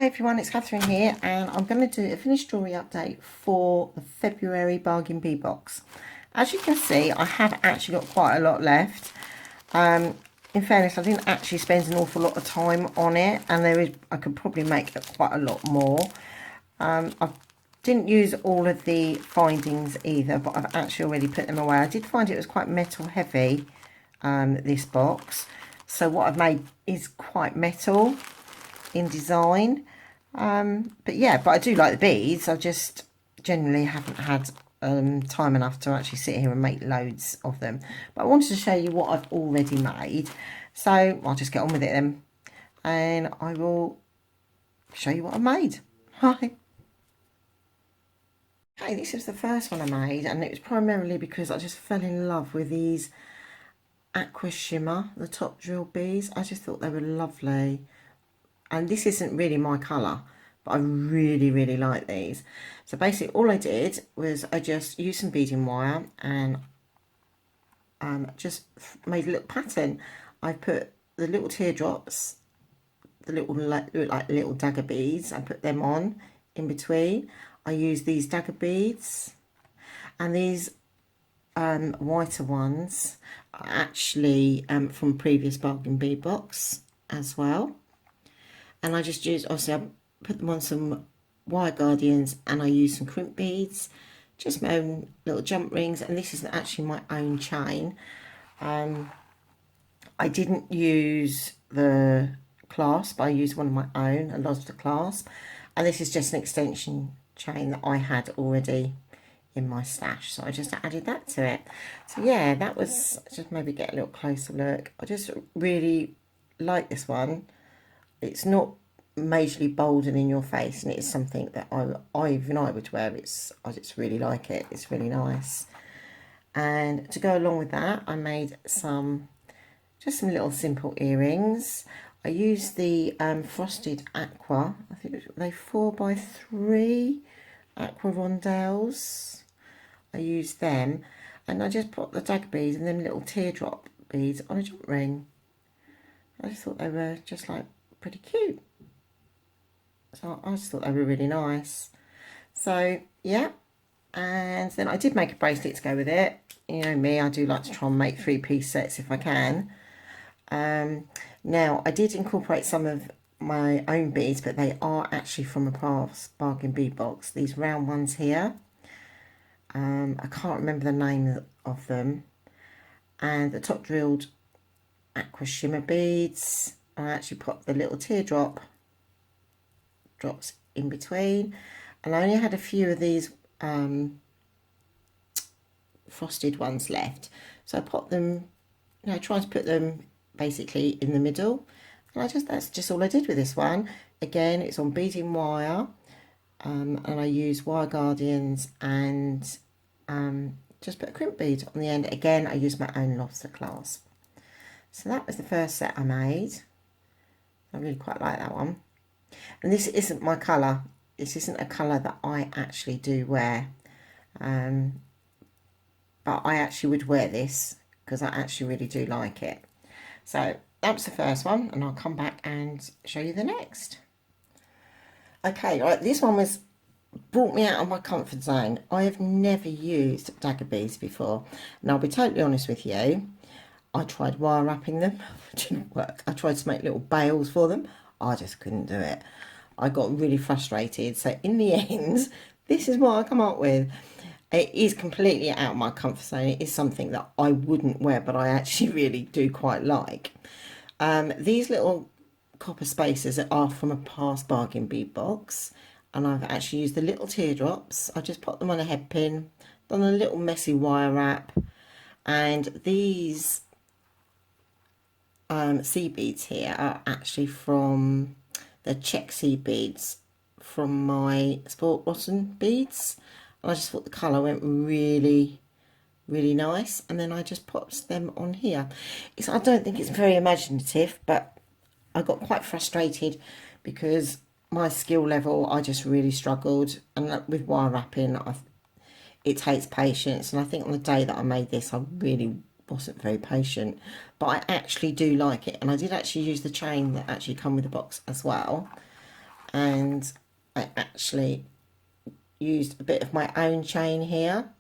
Hey everyone, it's Catherine here, and I'm going to do a finished jewellery update for the February Bargain Bee box. As you can see, I have actually got quite a lot left. In fairness, I didn't actually spend an awful lot of time on it, and I could probably make quite a lot more. I didn't use all of the findings either, but I've actually already put them away. I did find it was quite metal heavy, this box. So what I've made is quite metal in design, but I do like the beads. I just generally haven't had time enough to actually sit here and make loads of them, but I wanted to show you what I've already made, so I'll just get on with it then and I will show you what I made. Hi. Okay, this is the first one I made, and it was primarily because I just fell in love with these aqua shimmer, the top drill beads. I just thought they were lovely. And this isn't really my colour, but I really like these. So basically all I did was I just used some beading wire and just made a little pattern. I put the little teardrops, the little like little dagger beads, I put them on in between. I used these dagger beads, and these whiter ones are actually from previous Bargain Bee box as well. And I just used, obviously I put them on some wire guardians, and I used some crimp beads, just my own little jump rings, and this is actually my own chain. I didn't use the clasp, I used one of my own, I lost the clasp, and this is just an extension chain that I had already in my stash, so I just added that to it. So yeah, that was, just maybe get a little closer look. I just really like this one. It's not majorly bold and in your face, and it's something that even I would wear. I just really like it. It's really nice. And to go along with that, I made just some little simple earrings. I used the frosted aqua. I think they 4x3 aqua rondelles. I used them, and I just put the dagger beads and then little teardrop beads on a jump ring. I just thought they were just like pretty cute. So I just thought they were really nice. So yeah, and then I did make a bracelet to go with it. You know me, I do like to try and make 3-piece sets if I can. Now I did incorporate some of my own beads, but they are actually from a past Bargain Bee box. These round ones here. I can't remember the name of them. And the top drilled aqua shimmer beads. I actually put the little teardrop drops in between, and I only had a few of these frosted ones left, so I put them, tried to put them basically in the middle, and that's just all I did with this one. Again, it's on beading wire, and I use wire guardians and just put a crimp bead on the end. Again, I used my own lobster clasp. So that was the first set I made. I really quite like that one. And this isn't my colour. This isn't a colour that I actually do wear. But I actually would wear this because I actually really do like it. So that's the first one, and I'll come back and show you the next. Okay, right, this one brought me out of my comfort zone. I have never used dagger beads before. And I'll be totally honest with you. I tried wire wrapping them, it didn't work. I tried to make little bails for them. I just couldn't do it. I got really frustrated. So in the end, this is what I come up with. It is completely out of my comfort zone. It is something that I wouldn't wear, but I actually really do quite like. These little copper spacers are from a past Bargain Bee box, and I've actually used the little teardrops. I just put them on a head pin, done a little messy wire wrap, and these seed beads here are actually from the check seed beads from my Sport Rotten beads, and I just thought the colour went really nice, and then I just put them on here. I don't think it's very imaginative, but I got quite frustrated because my skill level, I just really struggled, and with wire wrapping it takes patience, and I think on the day that I made this I really wasn't very patient, but I actually do like it. And I did actually use the chain that actually come with the box as well, and I actually used a bit of my own chain here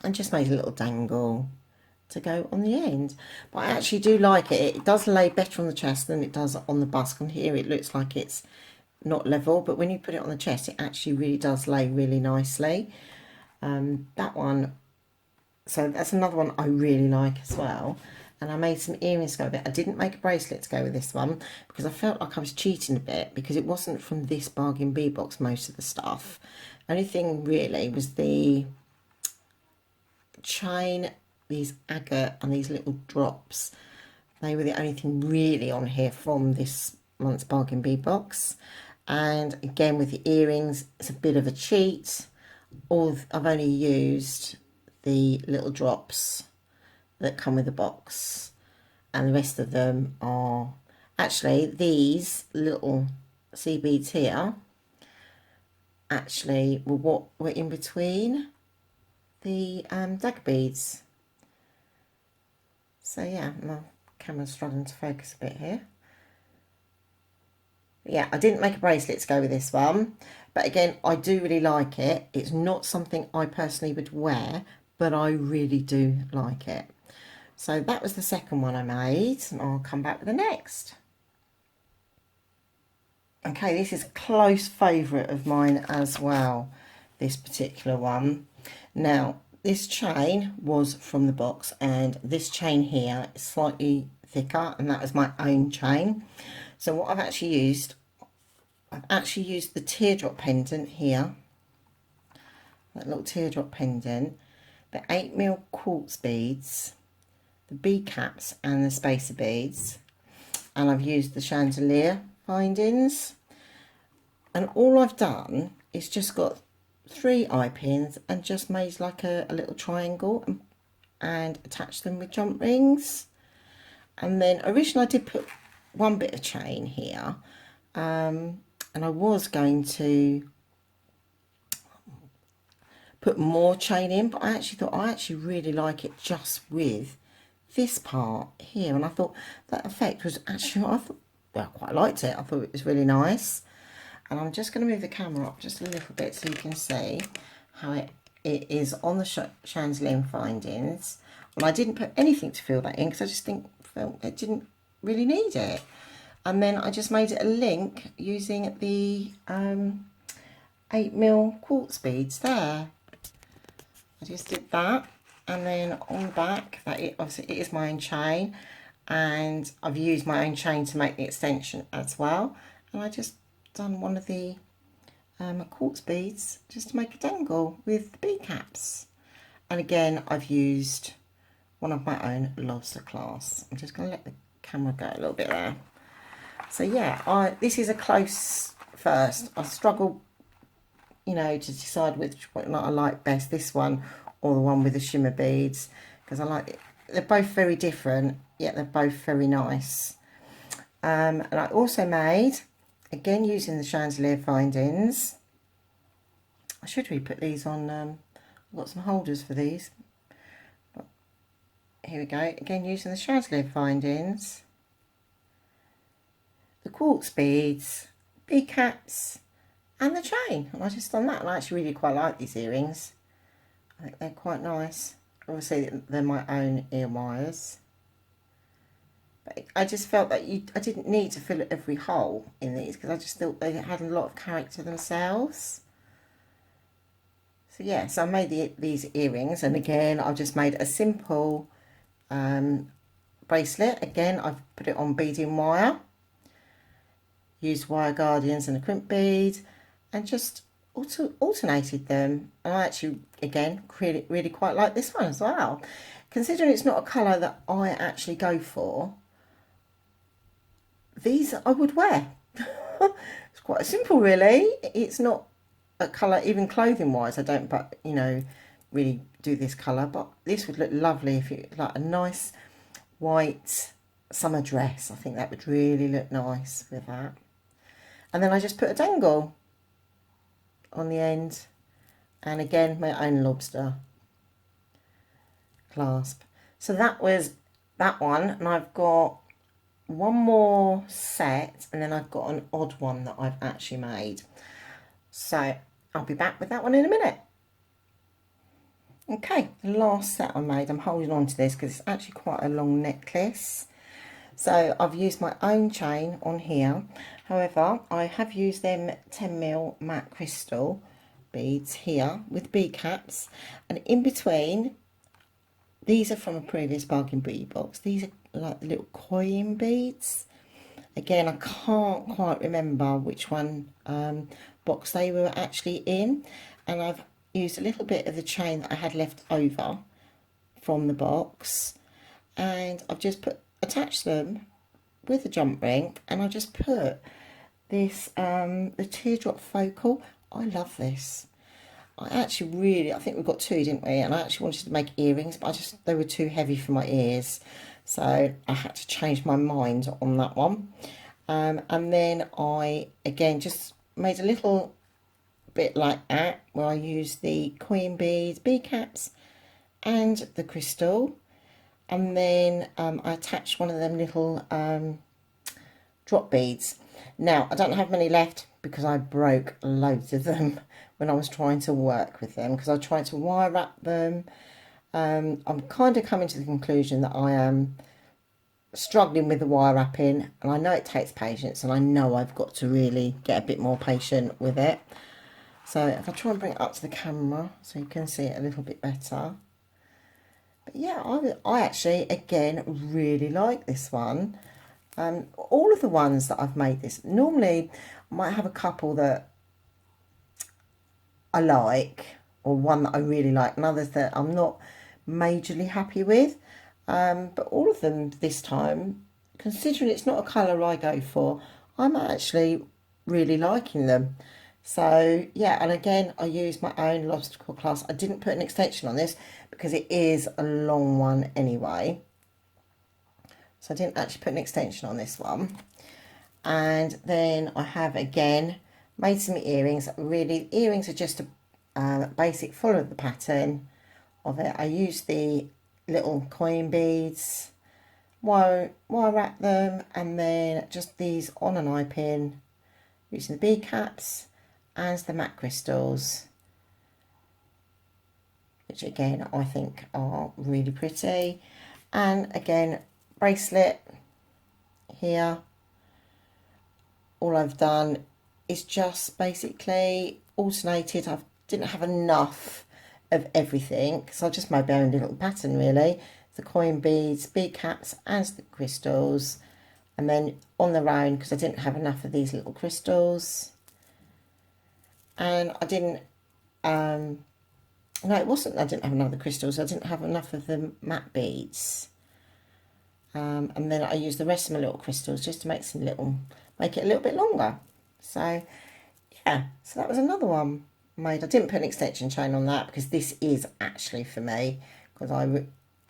and just made a little dangle to go on the end. But I actually do like it. It does lay better on the chest than it does on the bust. And here it looks like it's not level, but when you put it on the chest, it actually really does lay really nicely. That one, so that's another one I really like as well. And I made some earrings to go with it. I didn't make a bracelet to go with this one because I felt like I was cheating a bit because it wasn't from this Bargain Bee box, most of the stuff. Only thing really was the chain, these agate and these little drops. They were the only thing really on here from this month's Bargain Bee box. And again with the earrings, it's a bit of a cheat. I've only used the little drops that come with the box, and the rest of them are actually these little sea beads here actually were what were in between the dagger beads. So yeah, my camera's struggling to focus a bit here. Yeah, I didn't make a bracelet to go with this one, but again, I do really like it. It's not something I personally would wear, but I really do like it. So that was the second one I made, and I'll come back with the next. Okay, this is a close favourite of mine as well, this particular one. Now, this chain was from the box, and this chain here is slightly thicker, and that was my own chain. So what I've actually used the teardrop pendant here, that little teardrop pendant, the 8mm quartz beads, the bead caps and the spacer beads, and I've used the chandelier findings, and all I've done is just got 3 eye pins and just made like a little triangle and attached them with jump rings. And then originally I did put one bit of chain here, and I was going to put more chain in, but I actually thought I actually really like it just with this part here, and I thought that effect was actually, I quite liked it. I thought it was really nice. And I'm just going to move the camera up just a little bit so you can see how it is on the chandelier findings. And I didn't put anything to fill that in because I just felt it didn't really need it. And then I just made it a link using the 8mm quartz beads there. I just did that. And then on the back, obviously it is my own chain, and I've used my own chain to make the extension as well. And I just done one of the quartz beads just to make a dangle with the bead caps. And again, I've used one of my own lobster clasps. I'm just going to let the camera go a little bit there. So yeah, this is a close first. I struggle, you know, to decide which one I like best, this one or the one with the shimmer beads, because I like it. They're both very different, yet they're both very nice. And I also made, again using the chandelier findings, I should really put these on, I've got some holders for these. But here we go, again using the chandelier findings, the quartz beads, bead caps and the chain. And I just done that, and I actually really quite like these earrings. I think they're quite nice. Obviously they're my own ear wires. But I just felt that I didn't need to fill every hole in these because I just thought they had a lot of character themselves. So yeah, so I made these earrings, and again I've just made a simple bracelet. Again, I've put it on beading wire, used wire guardians and a crimp bead, and just alternated them. And I actually, again, really quite like this one as well. Considering it's not a colour that I actually go for, these I would wear. It's quite simple, really. It's not a colour, even clothing wise, I don't, but you know, really do this colour. But this would look lovely if it like a nice white summer dress. I think that would really look nice with that. And then I just put a dangle on the end, and again my own lobster clasp. So that was that one, and I've got one more set, and then I've got an odd one that I've actually made. So I'll be back with that one in a minute. Okay, the last set I made, I'm holding on to this because it's actually quite a long necklace. So I've used my own chain on here. However, I have used them 10mm matte crystal beads here with bead caps. And in between, these are from a previous bargain bead box. These are like the little coin beads. Again, I can't quite remember which one box they were actually in. And I've used a little bit of the chain that I had left over from the box. And I've just attached them with a jump ring, and I just put this the teardrop focal. I love this. I think we got two, didn't we? And I actually wanted to make earrings, but they were too heavy for my ears, so I had to change my mind on that one. And then I again just made a little bit like that, where I used the coin beads, bead caps, and the crystal. And then I attached one of them little drop beads. Now, I don't have many left because I broke loads of them when I was trying to work with them, because I tried to wire wrap them. I'm kind of coming to the conclusion that I am struggling with the wire wrapping, and I know it takes patience, and I know I've got to really get a bit more patient with it. So if I try and bring it up to the camera so you can see it a little bit better. But yeah, I actually, again, really like this one. All of the ones that I've made this, normally I might have a couple that I like, or one that I really like, and others that I'm not majorly happy with. But all of them this time, considering it's not a colour I go for, I'm actually really liking them. So yeah, and again, I used my own Lobster Class. I didn't put an extension on this because it is a long one anyway. So I didn't actually put an extension on this one. And then I have again made some earrings. Really, earrings are just a basic follow the pattern of it. I used the little coin beads, wire wrap them, and then just these on an eye pin using the bead caps and the matte crystals, which again I think are really pretty. And again, bracelet here. All I've done is just basically alternated. I didn't have enough of everything, so I just made my own little pattern really. The coin beads, bead caps, and the crystals, and then on their own, because I didn't have enough of these little crystals. And I didn't, no, it wasn't I didn't have enough of the crystals, I didn't have enough of the matte beads. And then I used the rest of my little crystals just to make it a little bit longer. So yeah, so that was another one made. I didn't put an extension chain on that because this is actually for me, because I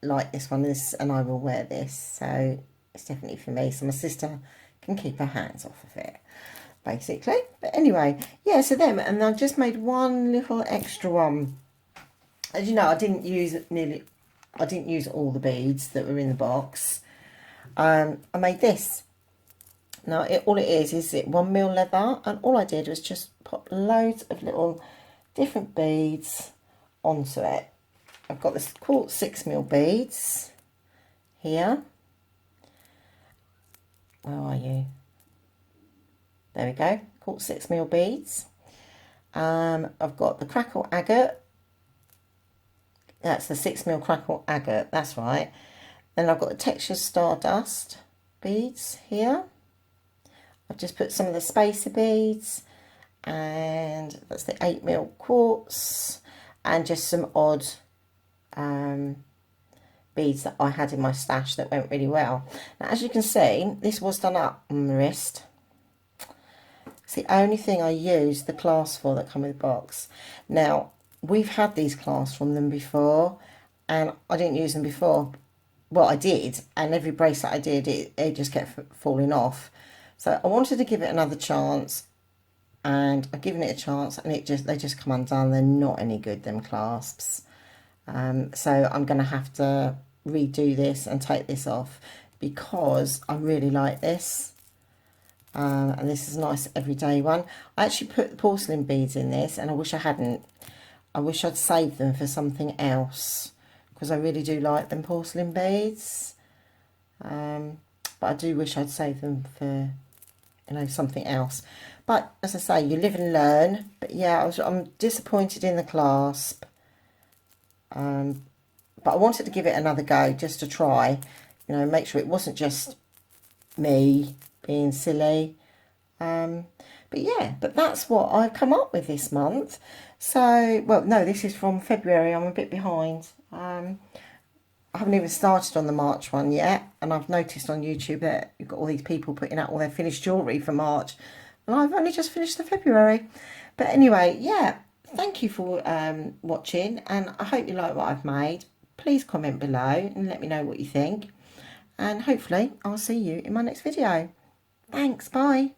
like this one, and I will wear this, so it's definitely for me, so my sister can keep her hands off of it, basically. But anyway, yeah, so them, and I just made one little extra one. As you know, I didn't use all the beads that were in the box. I made this. Now, all it is it 1mm leather, and all I did was just put loads of little different beads onto it. I've got this quartz 6mm beads here. Where are you? There we go, quartz 6mm beads. I've got the crackle agate. That's the 6mm crackle agate, that's right. Then I've got the textured stardust beads here. I've just put some of the spacer beads, and that's the 8mm quartz, and just some odd beads that I had in my stash that went really well. Now, as you can see, this was done up on the wrist. It's the only thing I used the clasps for that come with the box. Now, we've had these clasps from them before, and I didn't use them before. Well, I did, and every bracelet I did, it just kept falling off. So I wanted to give it another chance, and I've given it a chance, and they just come undone. They're not any good, them clasps. So I'm going to have to redo this and take this off, because I really like this. And this is a nice everyday one. I actually put the porcelain beads in this, and I wish I hadn't. I wish I'd saved them for something else, because I really do like them porcelain beads. But I do wish I'd saved them for, you know, something else. But as I say, you live and learn. But yeah, I'm disappointed in the clasp. But I wanted to give it another go, just to try, you know, make sure it wasn't just me being silly. But yeah, but that's what I've come up with this month. So, well, no, this is from February. I'm a bit behind. I haven't even started on the March one yet, and I've noticed on YouTube that you've got all these people putting out all their finished jewellery for March, and I've only just finished the February. But anyway, yeah, thank you for watching, and I hope you like what I've made. Please comment below and let me know what you think, and hopefully I'll see you in my next video. Thanks, bye.